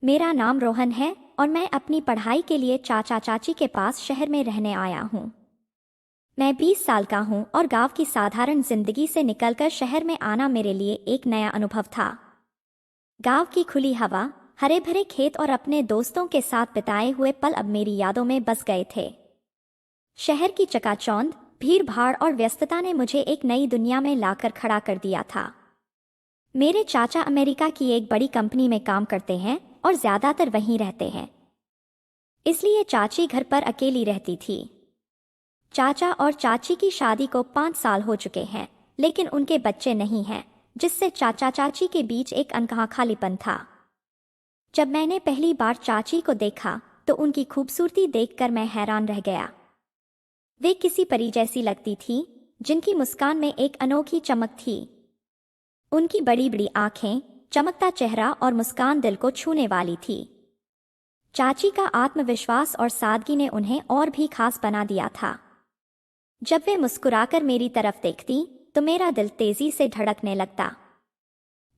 मेरा नाम रोहन है और मैं अपनी पढ़ाई के लिए चाचा चाची के पास शहर में रहने आया हूँ। मैं 20 साल का हूँ और गांव की साधारण जिंदगी से निकलकर शहर में आना मेरे लिए एक नया अनुभव था। गांव की खुली हवा, हरे भरे खेत और अपने दोस्तों के साथ बिताए हुए पल अब मेरी यादों में बस गए थे। शहर की चकाचौंध, भीड़ भाड़ और व्यस्तता ने मुझे एक नई दुनिया में लाकर खड़ा कर दिया था। मेरे चाचा अमेरिका की एक बड़ी कंपनी में काम करते हैं और ज्यादातर वहीं रहते हैं, इसलिए चाची घर पर अकेली रहती थी। चाचा और चाची की शादी को 5 साल हो चुके हैं, लेकिन उनके बच्चे नहीं हैं, जिससे चाचा चाची के बीच एक अनकहा खालीपन था। जब मैंने पहली बार चाची को देखा तो उनकी खूबसूरती देखकर मैं हैरान रह गया। वे किसी परी जैसी लगती थी, जिनकी मुस्कान में एक अनोखी चमक थी। उनकी बड़ी बड़ी आंखें, चमकता चेहरा और मुस्कान दिल को छूने वाली थी। चाची का आत्मविश्वास और सादगी ने उन्हें और भी खास बना दिया था। जब वे मुस्कुराकर मेरी तरफ देखती तो मेरा दिल तेजी से धड़कने लगता।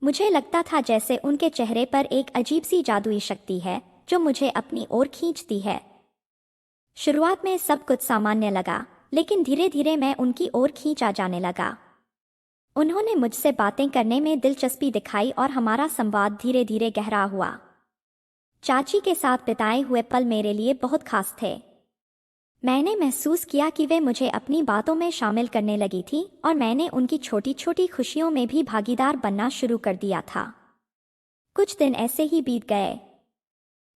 मुझे लगता था जैसे उनके चेहरे पर एक अजीब सी जादुई शक्ति है जो मुझे अपनी ओर खींचती है। शुरुआत में सब कुछ सामान्य लगा, लेकिन धीरे धीरे मैं उनकी ओर खींचा जाने लगा। उन्होंने मुझसे बातें करने में दिलचस्पी दिखाई और हमारा संवाद धीरे धीरे गहरा हुआ। चाची के साथ बिताए हुए पल मेरे लिए बहुत खास थे। मैंने महसूस किया कि वे मुझे अपनी बातों में शामिल करने लगी थी और मैंने उनकी छोटी छोटी खुशियों में भी भागीदार बनना शुरू कर दिया था। कुछ दिन ऐसे ही बीत गए।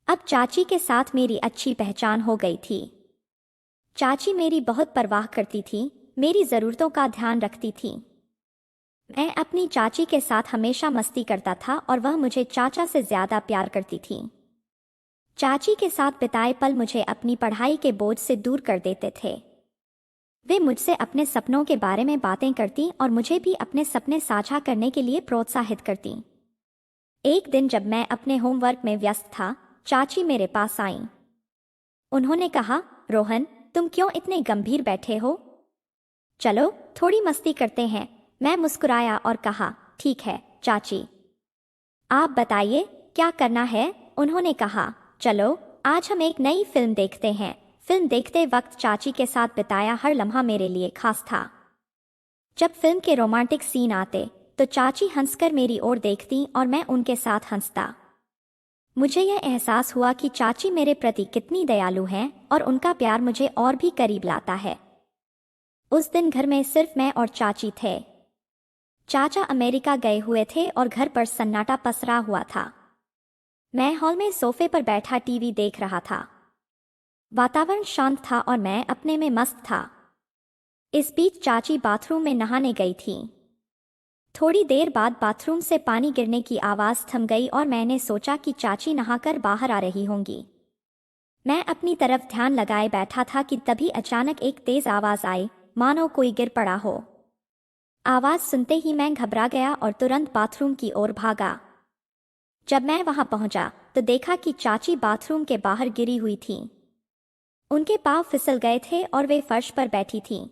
अब चाची के साथ मेरी अच्छी पहचान हो गई थी। चाची मेरी बहुत परवाह करती थी, मेरी ज़रूरतों का ध्यान रखती थी। मैं अपनी चाची के साथ हमेशा मस्ती करता था और वह मुझे चाचा से ज्यादा प्यार करती थी। चाची के साथ बिताए पल मुझे अपनी पढ़ाई के बोझ से दूर कर देते थे। वे मुझसे अपने सपनों के बारे में बातें करती और मुझे भी अपने सपने साझा करने के लिए प्रोत्साहित करती। एक दिन जब मैं अपने होमवर्क में व्यस्त था, चाची मेरे पास आईं। उन्होंने कहा, रोहन, तुम क्यों इतने गंभीर बैठे हो? चलो थोड़ी मस्ती करते हैं। मैं मुस्कुराया और कहा, ठीक है चाची, आप बताइए क्या करना है? उन्होंने कहा, चलो आज हम एक नई फिल्म देखते हैं। फिल्म देखते वक्त चाची के साथ बिताया हर लम्हा मेरे लिए खास था। जब फिल्म के रोमांटिक सीन आते तो चाची हंसकर मेरी ओर देखती और मैं उनके साथ हंसता। मुझे यह एहसास हुआ कि चाची मेरे प्रति कितनी दयालु हैं और उनका प्यार मुझे और भी करीब लाता है। उस दिन घर में सिर्फ मैं और चाची थे। चाचा अमेरिका गए हुए थे और घर पर सन्नाटा पसरा हुआ था। मैं हॉल में सोफे पर बैठा टीवी देख रहा था। वातावरण शांत था और मैं अपने में मस्त था। इस बीच चाची बाथरूम में नहाने गई थी। थोड़ी देर बाद बाथरूम से पानी गिरने की आवाज़ थम गई और मैंने सोचा कि चाची नहाकर बाहर आ रही होंगी। मैं अपनी तरफ ध्यान लगाए बैठा था कि तभी अचानक एक तेज आवाज़ आई, मानो कोई गिर पड़ा हो। आवाज़ सुनते ही मैं घबरा गया और तुरंत बाथरूम की ओर भागा। जब मैं वहां पहुंचा तो देखा कि चाची बाथरूम के बाहर गिरी हुई थी। उनके पांव फिसल गए थे और वे फर्श पर बैठी थीं।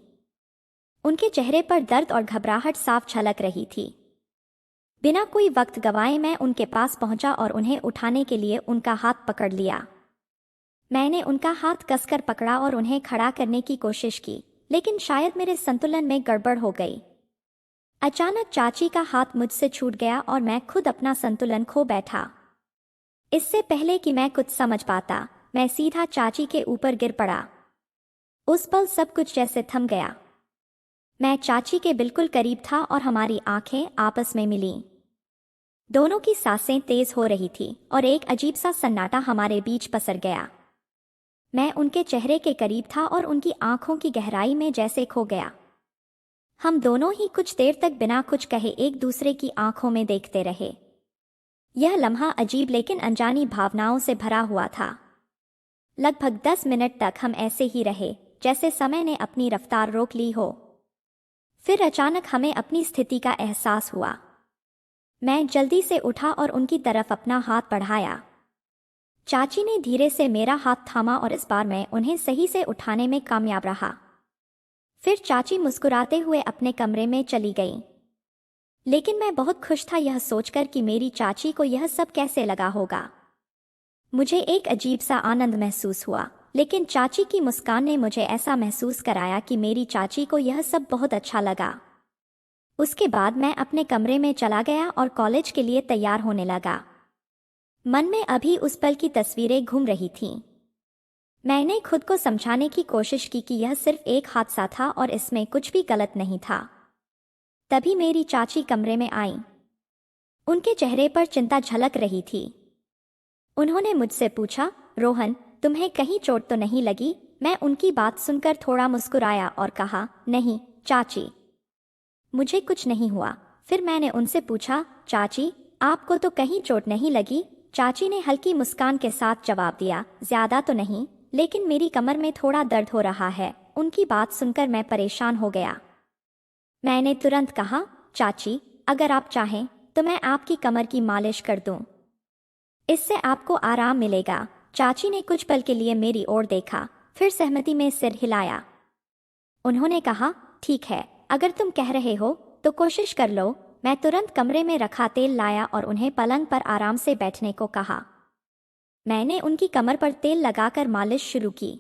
उनके चेहरे पर दर्द और घबराहट साफ झलक रही थी। बिना कोई वक्त गवाए मैं उनके पास पहुंचा और उन्हें उठाने के लिए उनका हाथ पकड़ लिया। मैंने उनका हाथ कसकर पकड़ा और उन्हें खड़ा करने की कोशिश की, लेकिन शायद मेरे संतुलन में गड़बड़ हो गई। अचानक चाची का हाथ मुझसे छूट गया और मैं खुद अपना संतुलन खो बैठा। इससे पहले कि मैं कुछ समझ पाता, मैं सीधा चाची के ऊपर गिर पड़ा। उस पल सब कुछ जैसे थम गया। मैं चाची के बिल्कुल करीब था और हमारी आंखें आपस में मिलीं। दोनों की सांसें तेज हो रही थी और एक अजीब सा सन्नाटा हमारे बीच पसर गया। मैं उनके चेहरे के करीब था और उनकी आंखों की गहराई में जैसे खो गया। हम दोनों ही कुछ देर तक बिना कुछ कहे एक दूसरे की आंखों में देखते रहे। यह लम्हा अजीब लेकिन अनजानी भावनाओं से भरा हुआ था। लगभग 10 मिनट तक हम ऐसे ही रहे, जैसे समय ने अपनी रफ्तार रोक ली हो। फिर अचानक हमें अपनी स्थिति का एहसास हुआ। मैं जल्दी से उठा और उनकी तरफ अपना हाथ बढ़ाया। चाची ने धीरे से मेरा हाथ थामा और इस बार मैं उन्हें सही से उठाने में कामयाब रहा। फिर चाची मुस्कुराते हुए अपने कमरे में चली गई। लेकिन मैं बहुत खुश था यह सोचकर कि मेरी चाची को यह सब कैसे लगा होगा। मुझे एक अजीब सा आनंद महसूस हुआ, लेकिन चाची की मुस्कान ने मुझे ऐसा महसूस कराया कि मेरी चाची को यह सब बहुत अच्छा लगा। उसके बाद मैं अपने कमरे में चला गया और कॉलेज के लिए तैयार होने लगा। मन में अभी उस पल की तस्वीरें घूम रही थीं। मैंने खुद को समझाने की कोशिश की कि यह सिर्फ एक हादसा था और इसमें कुछ भी गलत नहीं था। तभी मेरी चाची कमरे में आई। उनके चेहरे पर चिंता झलक रही थी। उन्होंने मुझसे पूछा, रोहन, तुम्हें कहीं चोट तो नहीं लगी? मैं उनकी बात सुनकर थोड़ा मुस्कुराया और कहा, नहीं चाची, मुझे कुछ नहीं हुआ। फिर मैंने उनसे पूछा, चाची, आपको तो कहीं चोट नहीं लगी? चाची ने हल्की मुस्कान के साथ जवाब दिया, ज्यादा तो नहीं, लेकिन मेरी कमर में थोड़ा दर्द हो रहा है। उनकी बात सुनकर मैं परेशान हो गया। मैंने तुरंत कहा, चाची, अगर आप चाहें तो मैं आपकी कमर की मालिश कर दूं। इससे आपको आराम मिलेगा। चाची ने कुछ पल के लिए मेरी ओर देखा, फिर सहमति में सिर हिलाया। उन्होंने कहा, ठीक है, अगर तुम कह रहे हो तो कोशिश कर लो। मैं तुरंत कमरे में रखा तेल लाया और उन्हें पलंग पर आराम से बैठने को कहा। मैंने उनकी कमर पर तेल लगाकर मालिश शुरू की।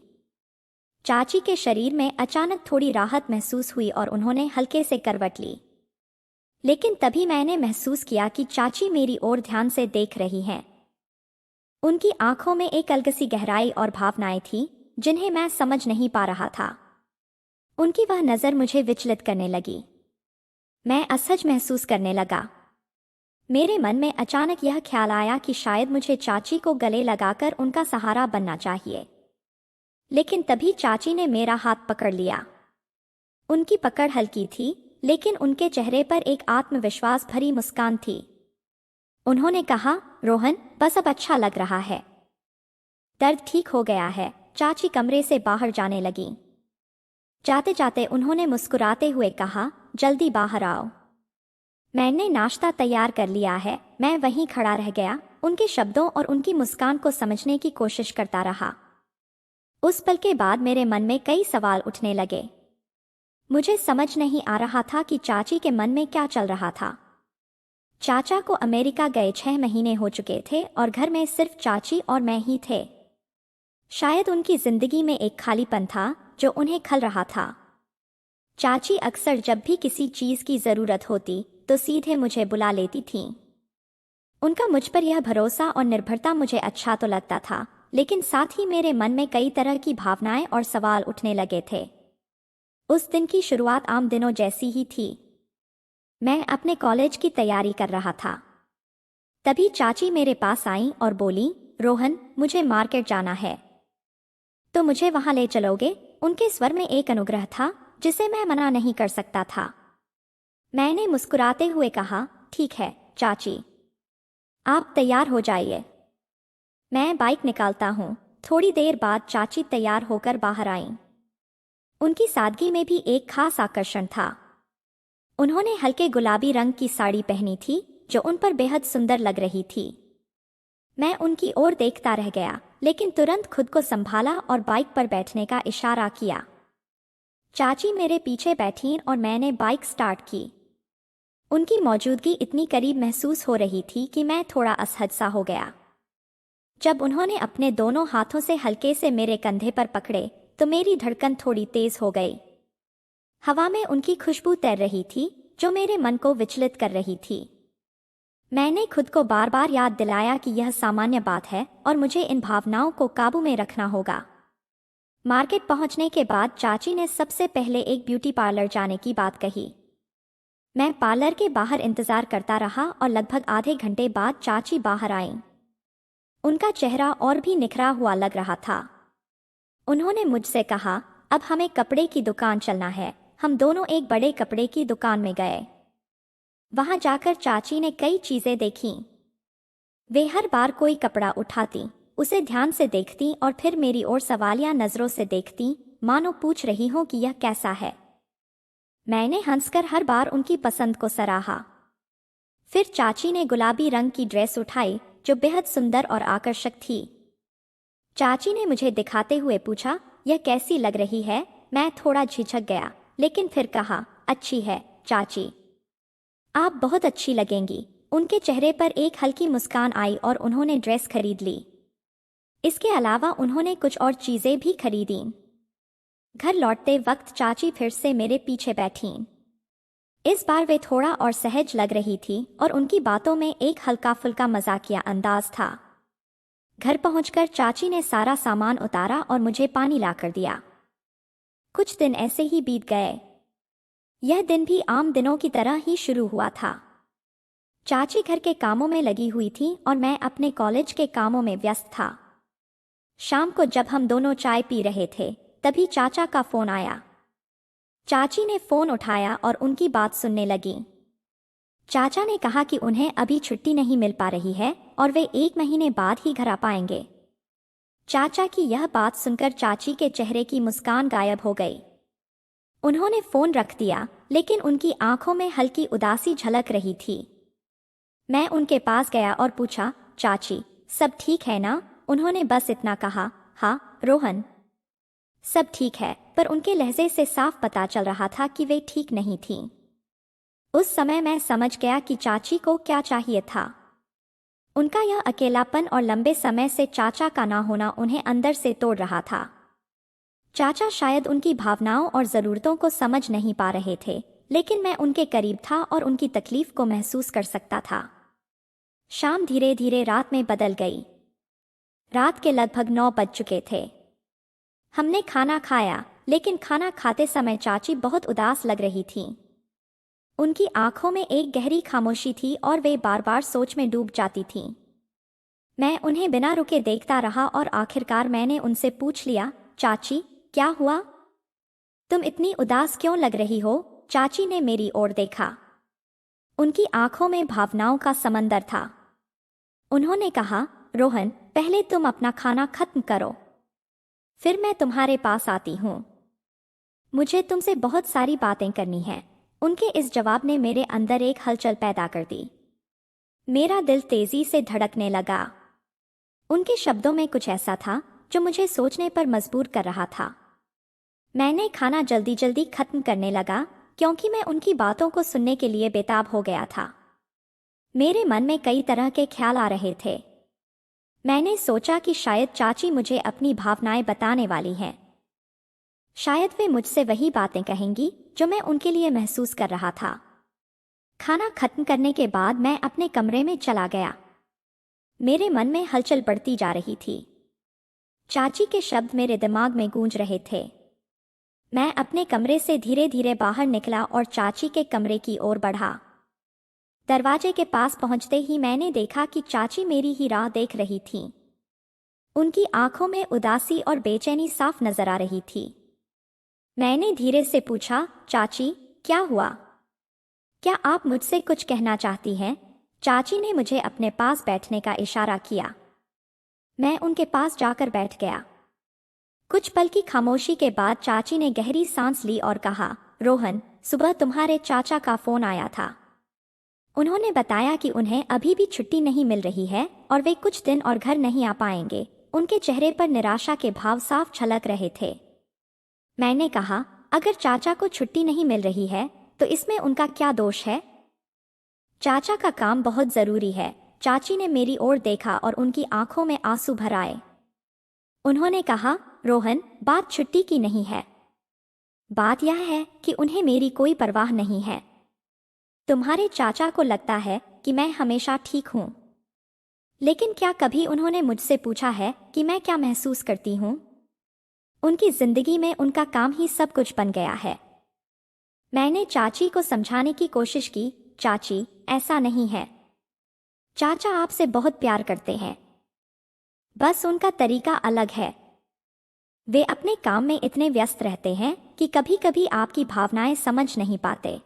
चाची के शरीर में अचानक थोड़ी राहत महसूस हुई और उन्होंने हल्के से करवट ली। लेकिन तभी मैंने महसूस किया कि चाची मेरी ओर ध्यान से देख रही हैं। उनकी आंखों में एक अलग सी गहराई और भावनाएं थीं जिन्हें मैं समझ नहीं पा रहा था। उनकी वह नज़र मुझे विचलित करने लगी। मैं असहज महसूस करने लगा। मेरे मन में अचानक यह ख्याल आया कि शायद मुझे चाची को गले लगाकर उनका सहारा बनना चाहिए। लेकिन तभी चाची ने मेरा हाथ पकड़ लिया। उनकी पकड़ हल्की थी, लेकिन उनके चेहरे पर एक आत्मविश्वास भरी मुस्कान थी। उन्होंने कहा, रोहन, बस अब अच्छा लग रहा है। दर्द ठीक हो गया है। चाची कमरे से बाहर जाने लगी। जाते जाते उन्होंने मुस्कुराते हुए कहा, जल्दी बाहर आओ। मैंने नाश्ता तैयार कर लिया है। मैं वहीं खड़ा रह गया, उनके शब्दों और उनकी मुस्कान को समझने की कोशिश करता रहा। उस पल के बाद मेरे मन में कई सवाल उठने लगे। मुझे समझ नहीं आ रहा था कि चाची के मन में क्या चल रहा था। चाचा को अमेरिका गए 6 महीने हो चुके थे और घर में सिर्फ चाची और मैं ही थे। शायद उनकी जिंदगी में एक खालीपन था जो उन्हें खल रहा था। चाची अक्सर जब भी किसी चीज की जरूरत होती तो सीधे मुझे बुला लेती थीं। उनका मुझ पर यह भरोसा और निर्भरता मुझे अच्छा तो लगता था, लेकिन साथ ही मेरे मन में कई तरह की भावनाएं और सवाल उठने लगे थे। उस दिन की शुरुआत आम दिनों जैसी ही थी। मैं अपने कॉलेज की तैयारी कर रहा था। तभी चाची मेरे पास आई और बोली, रोहन, मुझे मार्केट जाना है, तो मुझे वहां ले चलोगे? उनके स्वर में एक अनुग्रह था जिसे मैं मना नहीं कर सकता था। मैंने मुस्कुराते हुए कहा, ठीक है चाची, आप तैयार हो जाइए, मैं बाइक निकालता हूँ। थोड़ी देर बाद चाची तैयार होकर बाहर आईं। उनकी सादगी में भी एक खास आकर्षण था। उन्होंने हल्के गुलाबी रंग की साड़ी पहनी थी जो उन पर बेहद सुंदर लग रही थी। मैं उनकी ओर देखता रह गया, लेकिन तुरंत खुद को संभाला और बाइक पर बैठने का इशारा किया। चाची मेरे पीछे बैठीं और मैंने बाइक स्टार्ट की। उनकी मौजूदगी इतनी करीब महसूस हो रही थी कि मैं थोड़ा असहज सा हो गया। जब उन्होंने अपने दोनों हाथों से हल्के से मेरे कंधे पर पकड़े तो मेरी धड़कन थोड़ी तेज हो गई। हवा में उनकी खुशबू तैर रही थी जो मेरे मन को विचलित कर रही थी। मैंने खुद को बार बार याद दिलाया कि यह सामान्य बात है और मुझे इन भावनाओं को काबू में रखना होगा। मार्केट पहुंचने के बाद चाची ने सबसे पहले एक ब्यूटी पार्लर जाने की बात कही। मैं पार्लर के बाहर इंतजार करता रहा और लगभग आधे घंटे बाद चाची बाहर आईं। उनका चेहरा और भी निखरा हुआ लग रहा था। उन्होंने मुझसे कहा, अब हमें कपड़े की दुकान चलना है। हम दोनों एक बड़े कपड़े की दुकान में गए। वहां जाकर चाची ने कई चीजें देखीं। वे हर बार कोई कपड़ा उठाती, उसे ध्यान से देखती और फिर मेरी ओर सवालिया नजरों से देखती, मानो पूछ रही हो कि यह कैसा है। मैंने हंसकर हर बार उनकी पसंद को सराहा। फिर चाची ने गुलाबी रंग की ड्रेस उठाई जो बेहद सुंदर और आकर्षक थी। चाची ने मुझे दिखाते हुए पूछा, यह कैसी लग रही है? मैं थोड़ा झिझक गया, लेकिन फिर कहा, अच्छी है चाची, आप बहुत अच्छी लगेंगी। उनके चेहरे पर एक हल्की मुस्कान आई और उन्होंने ड्रेस खरीद ली। इसके अलावा उन्होंने कुछ और चीजें भी खरीदीं। घर लौटते वक्त चाची फिर से मेरे पीछे बैठीं। इस बार वे थोड़ा और सहज लग रही थी और उनकी बातों में एक हल्का फुल्का मजाकिया अंदाज था। घर पहुंचकर चाची ने सारा सामान उतारा और मुझे पानी लाकर दिया। कुछ दिन ऐसे ही बीत गए। यह दिन भी आम दिनों की तरह ही शुरू हुआ था। चाची घर के कामों में लगी हुई थी और मैं अपने कॉलेज के कामों में व्यस्त था। शाम को जब हम दोनों चाय पी रहे थे, तभी चाचा का फोन आया। चाची ने फोन उठाया और उनकी बात सुनने लगी। चाचा ने कहा कि उन्हें अभी छुट्टी नहीं मिल पा रही है और वे 1 महीने बाद ही घर आ पाएंगे। चाचा की यह बात सुनकर चाची के चेहरे की मुस्कान गायब हो गई। उन्होंने फोन रख दिया, लेकिन उनकी आंखों में हल्की उदासी झलक रही थी। मैं उनके पास गया और पूछा, चाची सब ठीक है ना? उन्होंने बस इतना कहा, हाँ रोहन, सब ठीक है, पर उनके लहजे से साफ पता चल रहा था कि वे ठीक नहीं थीं। उस समय मैं समझ गया कि चाची को क्या चाहिए था। उनका यह अकेलापन और लंबे समय से चाचा का ना होना उन्हें अंदर से तोड़ रहा था। चाचा शायद उनकी भावनाओं और ज़रूरतों को समझ नहीं पा रहे थे, लेकिन मैं उनके करीब था और उनकी तकलीफ को महसूस कर सकता था। शाम धीरे धीरे रात में बदल गई। रात के लगभग 9 बज चुके थे। हमने खाना खाया, लेकिन खाना खाते समय चाची बहुत उदास लग रही थीं। उनकी आंखों में एक गहरी खामोशी थी और वे बार बार सोच में डूब जाती थीं। मैं उन्हें बिना रुके देखता रहा और आखिरकार मैंने उनसे पूछ लिया, चाची क्या हुआ? तुम इतनी उदास क्यों लग रही हो? चाची ने मेरी ओर देखा। उनकी आंखों में भावनाओं का समंदर था। उन्होंने कहा, रोहन पहले तुम अपना खाना खत्म करो, फिर मैं तुम्हारे पास आती हूँ। मुझे तुमसे बहुत सारी बातें करनी हैं। उनके इस जवाब ने मेरे अंदर एक हलचल पैदा कर दी। मेरा दिल तेजी से धड़कने लगा। उनके शब्दों में कुछ ऐसा था जो मुझे सोचने पर मजबूर कर रहा था। मैंने खाना जल्दी जल्दी खत्म करने लगा, क्योंकि मैं उनकी बातों को सुनने के लिए बेताब हो गया था। मेरे मन में कई तरह के ख्याल आ रहे थे। मैंने सोचा कि शायद चाची मुझे अपनी भावनाएं बताने वाली हैं। शायद वे मुझसे वही बातें कहेंगी जो मैं उनके लिए महसूस कर रहा था। खाना खत्म करने के बाद मैं अपने कमरे में चला गया। मेरे मन में हलचल बढ़ती जा रही थी। चाची के शब्द मेरे दिमाग में गूंज रहे थे। मैं अपने कमरे से धीरे धीरे बाहर निकला और चाची के कमरे की ओर बढ़ा। दरवाजे के पास पहुंचते ही मैंने देखा कि चाची मेरी ही राह देख रही थीं। उनकी आंखों में उदासी और बेचैनी साफ नजर आ रही थी। मैंने धीरे से पूछा, चाची क्या हुआ? क्या आप मुझसे कुछ कहना चाहती हैं? चाची ने मुझे अपने पास बैठने का इशारा किया। मैं उनके पास जाकर बैठ गया। कुछ पल की खामोशी के बाद चाची ने गहरी सांस ली और कहा, रोहन सुबह तुम्हारे चाचा का फोन आया था। उन्होंने बताया कि उन्हें अभी भी छुट्टी नहीं मिल रही है और वे कुछ दिन और घर नहीं आ पाएंगे। उनके चेहरे पर निराशा के भाव साफ झलक रहे थे। मैंने कहा, अगर चाचा को छुट्टी नहीं मिल रही है तो इसमें उनका क्या दोष है? चाचा का काम बहुत जरूरी है। चाची ने मेरी ओर देखा और उनकी आंखों में आंसू भर आए। उन्होंने कहा, रोहन बात छुट्टी की नहीं है। बात यह है कि उन्हें मेरी कोई परवाह नहीं है। तुम्हारे चाचा को लगता है कि मैं हमेशा ठीक हूं, लेकिन क्या कभी उन्होंने मुझसे पूछा है कि मैं क्या महसूस करती हूं? उनकी जिंदगी में उनका काम ही सब कुछ बन गया है। मैंने चाची को समझाने की कोशिश की, चाची ऐसा नहीं है। चाचा आपसे बहुत प्यार करते हैं, बस उनका तरीका अलग है। वे अपने काम में इतने व्यस्त रहते हैं कि कभी कभी आपकी भावनाएं समझ नहीं पाते।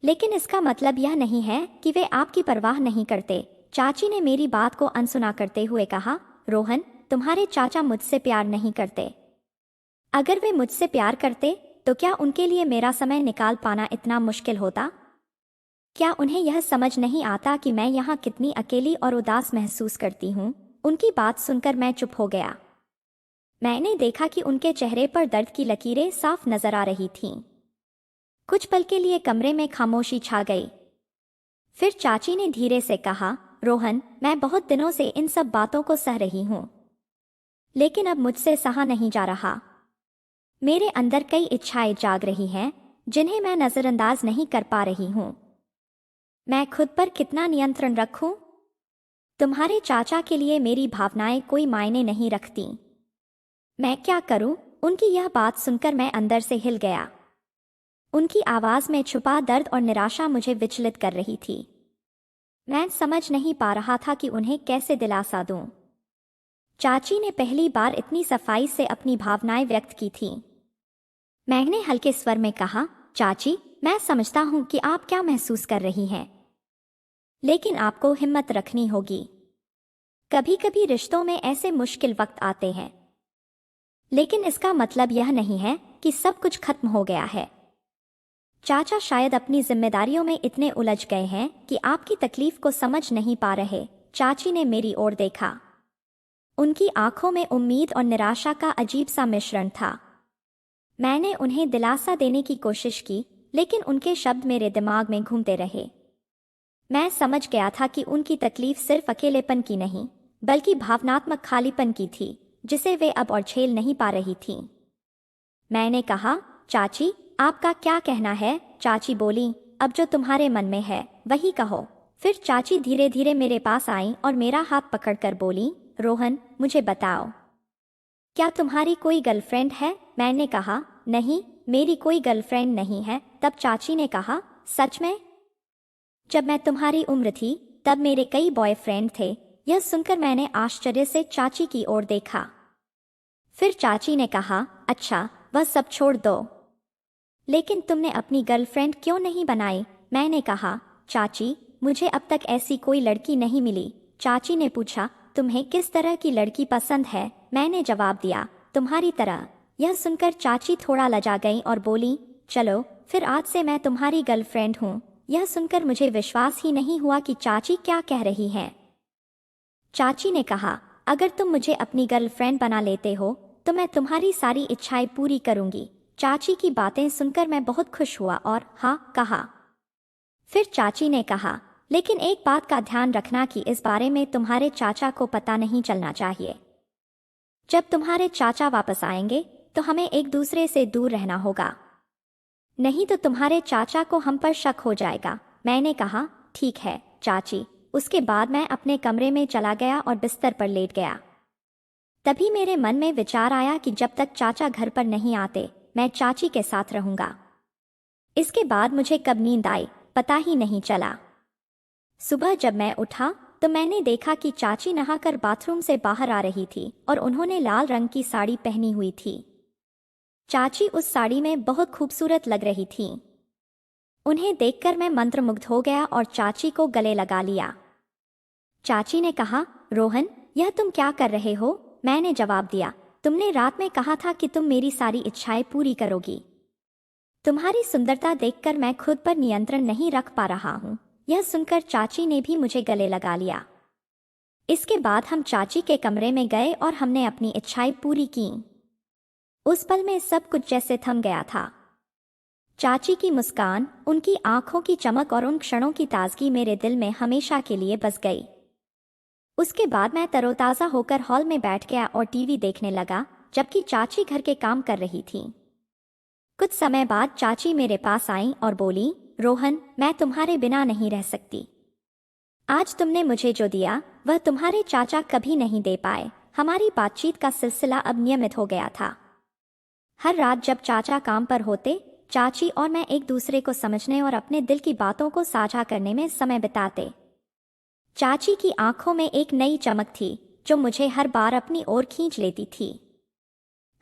लेकिन इसका मतलब यह नहीं है कि वे आपकी परवाह नहीं करते। चाची ने मेरी बात को अनसुना करते हुए कहा, रोहन तुम्हारे चाचा मुझसे प्यार नहीं करते। अगर वे मुझसे प्यार करते तो क्या उनके लिए मेरा समय निकाल पाना इतना मुश्किल होता? क्या उन्हें यह समझ नहीं आता कि मैं यहाँ कितनी अकेली और उदास महसूस करती हूँ? उनकी बात सुनकर मैं चुप हो गया। मैंने देखा कि उनके चेहरे पर दर्द की लकीरें साफ नजर आ रही थीं। कुछ पल के लिए कमरे में खामोशी छा गई। फिर चाची ने धीरे से कहा, रोहन मैं बहुत दिनों से इन सब बातों को सह रही हूँ। लेकिन अब मुझसे सहा नहीं जा रहा। मेरे अंदर कई इच्छाएं जाग रही हैं जिन्हें मैं नजरअंदाज नहीं कर पा रही हूं। मैं खुद पर कितना नियंत्रण रखूं? तुम्हारे चाचा के लिए मेरी भावनाएं कोई मायने नहीं रखती। मैं क्या करूं? उनकी यह बात सुनकर मैं अंदर से हिल गया। उनकी आवाज में छुपा दर्द और निराशा मुझे विचलित कर रही थी। मैं समझ नहीं पा रहा था कि उन्हें कैसे दिलासा दूं। चाची ने पहली बार इतनी सफाई से अपनी भावनाएं व्यक्त की थीं। मैंने हल्के स्वर में कहा, चाची, मैं समझता हूं कि आप क्या महसूस कर रही हैं, लेकिन आपको हिम्मत रखनी होगी। कभी कभी रिश्तों में ऐसे मुश्किल वक्त आते हैं, लेकिन इसका मतलब यह नहीं है कि सब कुछ खत्म हो गया है। चाचा शायद अपनी जिम्मेदारियों में इतने उलझ गए हैं कि आपकी तकलीफ को समझ नहीं पा रहे। चाची ने मेरी ओर देखा। उनकी आंखों में उम्मीद और निराशा का अजीब सा मिश्रण था। मैंने उन्हें दिलासा देने की कोशिश की, लेकिन उनके शब्द मेरे दिमाग में घूमते रहे। मैं समझ गया था कि उनकी तकलीफ सिर्फ अकेलेपन की नहीं, बल्कि भावनात्मक खालीपन की थी, जिसे वे अब और झेल नहीं पा रही थीं। मैंने कहा, चाची, आपका क्या कहना है? चाची बोली, अब जो तुम्हारे मन में है वही कहो। फिर चाची धीरे धीरे मेरे पास आईं और मेरा हाथ पकड़कर बोली, रोहन, मुझे बताओ, क्या तुम्हारी कोई गर्लफ्रेंड है? मैंने कहा, नहीं, मेरी कोई गर्लफ्रेंड नहीं है। तब चाची ने कहा, सच में? जब मैं तुम्हारी उम्र थी तब मेरे कई बॉयफ्रेंड थे। यह सुनकर मैंने आश्चर्य से चाची की ओर देखा। फिर चाची ने कहा, अच्छा, वह सब छोड़ दो, लेकिन तुमने अपनी गर्लफ्रेंड क्यों नहीं बनाई? मैंने कहा, चाची, मुझे अब तक ऐसी कोई लड़की नहीं मिली। चाची ने पूछा, तुम्हें किस तरह की लड़की पसंद है? मैंने जवाब दिया, तुम्हारी तरह। यह सुनकर चाची थोड़ा लजा गई और बोली, चलो फिर आज से मैं तुम्हारी गर्लफ्रेंड हूँ। यह सुनकर मुझे विश्वास ही नहीं हुआ कि चाची क्या कह रही हैं। चाची ने कहा, अगर तुम मुझे अपनी गर्लफ्रेंड बना लेते हो तो मैं तुम्हारी सारी इच्छाएं पूरी करूंगी। चाची की बातें सुनकर मैं बहुत खुश हुआ और हाँ कहा। फिर चाची ने कहा, लेकिन एक बात का ध्यान रखना कि इस बारे में तुम्हारे चाचा को पता नहीं चलना चाहिए। जब तुम्हारे चाचा वापस आएंगे तो हमें एक दूसरे से दूर रहना होगा, नहीं तो तुम्हारे चाचा को हम पर शक हो जाएगा। मैंने कहा, ठीक है चाची। उसके बाद मैं अपने कमरे में चला गया और बिस्तर पर लेट गया। तभी मेरे मन में विचार आया कि जब तक चाचा घर पर नहीं आते मैं चाची के साथ रहूंगा। इसके बाद मुझे कब नींद आई पता ही नहीं चला। सुबह जब मैं उठा तो मैंने देखा कि चाची नहाकर बाथरूम से बाहर आ रही थी और उन्होंने लाल रंग की साड़ी पहनी हुई थी। चाची उस साड़ी में बहुत खूबसूरत लग रही थी। उन्हें देखकर मैं मंत्रमुग्ध हो गया और चाची को गले लगा लिया। चाची ने कहा, रोहन, यह तुम क्या कर रहे हो? मैंने जवाब दिया, तुमने रात में कहा था कि तुम मेरी सारी इच्छाएं पूरी करोगी। तुम्हारी सुंदरता देखकर मैं खुद पर नियंत्रण नहीं रख पा रहा हूँ। यह सुनकर चाची ने भी मुझे गले लगा लिया। इसके बाद हम चाची के कमरे में गए और हमने अपनी इच्छाएं पूरी की। उस पल में सब कुछ जैसे थम गया था। चाची की मुस्कान, उनकी आंखों की चमक और उन क्षणों की ताजगी मेरे दिल में हमेशा के लिए बस गई। उसके बाद मैं तरोताज़ा होकर हॉल में बैठ गया और टीवी देखने लगा, जबकि चाची घर के काम कर रही थी। कुछ समय बाद चाची मेरे पास आई और बोली, रोहन, मैं तुम्हारे बिना नहीं रह सकती। आज तुमने मुझे जो दिया वह तुम्हारे चाचा कभी नहीं दे पाए। हमारी बातचीत का सिलसिला अब नियमित हो गया था। हर रात जब चाचा काम पर होते, चाची और मैं एक दूसरे को समझने और अपने दिल की बातों को साझा करने में समय बिताते। चाची की आंखों में एक नई चमक थी जो मुझे हर बार अपनी ओर खींच लेती थी।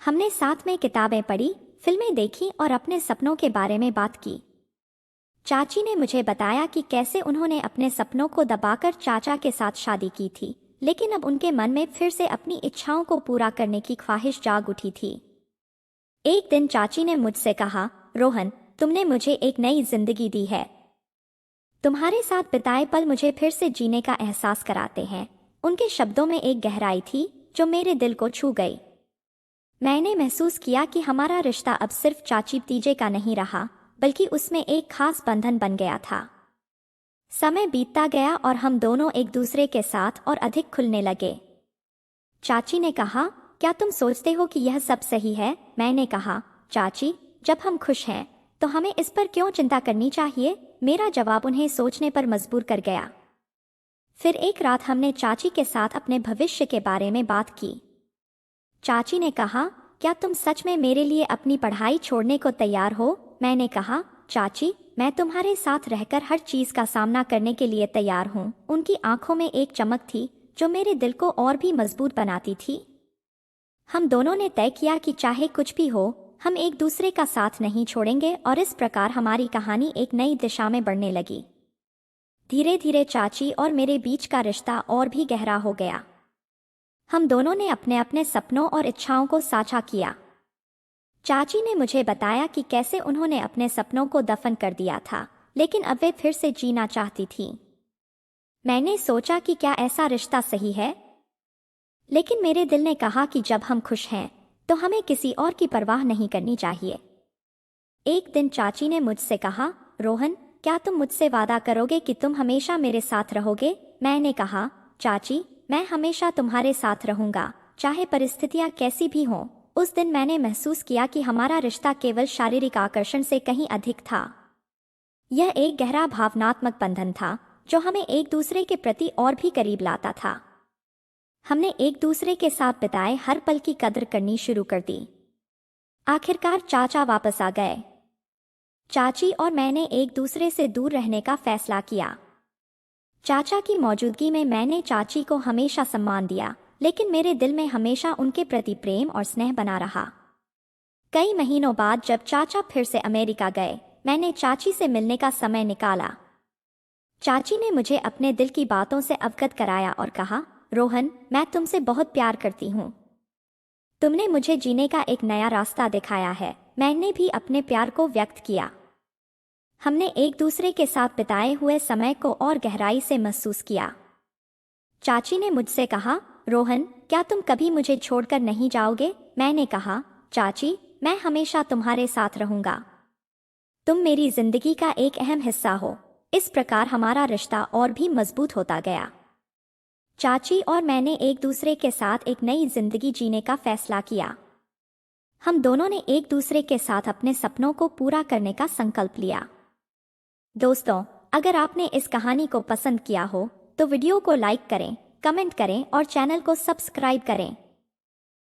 हमने साथ में किताबें पढ़ी, फिल्में देखी और अपने सपनों के बारे में बात की। चाची ने मुझे बताया कि कैसे उन्होंने अपने सपनों को दबाकर चाचा के साथ शादी की थी, लेकिन अब उनके मन में फिर से अपनी इच्छाओं को पूरा करने की ख्वाहिश जाग उठी थी। एक दिन चाची ने मुझसे कहा, रोहन, तुमने मुझे एक नई जिंदगी दी है। तुम्हारे साथ बिताए पल मुझे फिर से जीने का एहसास कराते हैं। उनके शब्दों में एक गहराई थी जो मेरे दिल को छू गई। मैंने महसूस किया कि हमारा रिश्ता अब सिर्फ चाची भतीजे का नहीं रहा, बल्कि उसमें एक खास बंधन बन गया था। समय बीतता गया और हम दोनों एक दूसरे के साथ और अधिक खुलने लगे। चाची ने कहा, क्या तुम सोचते हो कि यह सब सही है? मैंने कहा, चाची, जब हम खुश हैं तो हमें इस पर क्यों चिंता करनी चाहिए? मेरा जवाब उन्हें सोचने पर मजबूर कर गया। फिर एक रात हमने चाची के साथ अपने भविष्य के बारे में बात की। चाची ने कहा, क्या तुम सच में मेरे लिए अपनी पढ़ाई छोड़ने को तैयार हो? मैंने कहा, चाची, मैं तुम्हारे साथ रहकर हर चीज का सामना करने के लिए तैयार हूँ। उनकी आंखों में एक चमक थी जो मेरे दिल को और भी मजबूत बनाती थी। हम दोनों ने तय किया कि चाहे कुछ भी हो, हम एक दूसरे का साथ नहीं छोड़ेंगे और इस प्रकार हमारी कहानी एक नई दिशा में बढ़ने लगी। धीरे धीरे चाची और मेरे बीच का रिश्ता और भी गहरा हो गया। हम दोनों ने अपने अपने सपनों और इच्छाओं को साझा किया। चाची ने मुझे बताया कि कैसे उन्होंने अपने सपनों को दफन कर दिया था, लेकिन अब वे फिर से जीना चाहती थी। मैंने सोचा कि क्या ऐसा रिश्ता सही है? लेकिन मेरे दिल ने कहा कि जब हम खुश हैं तो हमें किसी और की परवाह नहीं करनी चाहिए। एक दिन चाची ने मुझसे कहा, रोहन, क्या तुम मुझसे वादा करोगे कि तुम हमेशा मेरे साथ रहोगे? मैंने कहा, चाची, मैं हमेशा तुम्हारे साथ रहूंगा, चाहे परिस्थितियां कैसी भी हों। उस दिन मैंने महसूस किया कि हमारा रिश्ता केवल शारीरिक आकर्षण से कहीं अधिक था। यह एक गहरा भावनात्मक बंधन था जो हमें एक दूसरे के प्रति और भी करीब लाता था। हमने एक दूसरे के साथ बिताए हर पल की कदर करनी शुरू कर दी। आखिरकार चाचा वापस आ गए। चाची और मैंने एक दूसरे से दूर रहने का फैसला किया। चाचा की मौजूदगी में मैंने चाची को हमेशा सम्मान दिया, लेकिन मेरे दिल में हमेशा उनके प्रति प्रेम और स्नेह बना रहा। कई महीनों बाद जब चाचा फिर से अमेरिका गए, मैंने चाची से मिलने का समय निकाला। चाची ने मुझे अपने दिल की बातों से अवगत कराया और कहा, रोहन, मैं तुमसे बहुत प्यार करती हूँ। तुमने मुझे जीने का एक नया रास्ता दिखाया है। मैंने भी अपने प्यार को व्यक्त किया। हमने एक दूसरे के साथ बिताए हुए समय को और गहराई से महसूस किया। चाची ने मुझसे कहा, रोहन, क्या तुम कभी मुझे छोड़कर नहीं जाओगे? मैंने कहा, चाची, मैं हमेशा तुम्हारे साथ रहूंगा। तुम मेरी जिंदगी का एक अहम हिस्सा हो। इस प्रकार हमारा रिश्ता और भी मजबूत होता गया। चाची और मैंने एक दूसरे के साथ एक नई जिंदगी जीने का फैसला किया। हम दोनों ने एक दूसरे के साथ अपने सपनों को पूरा करने का संकल्प लिया। दोस्तों, अगर आपने इस कहानी को पसंद किया हो तो वीडियो को लाइक करें, कमेंट करें और चैनल को सब्सक्राइब करें।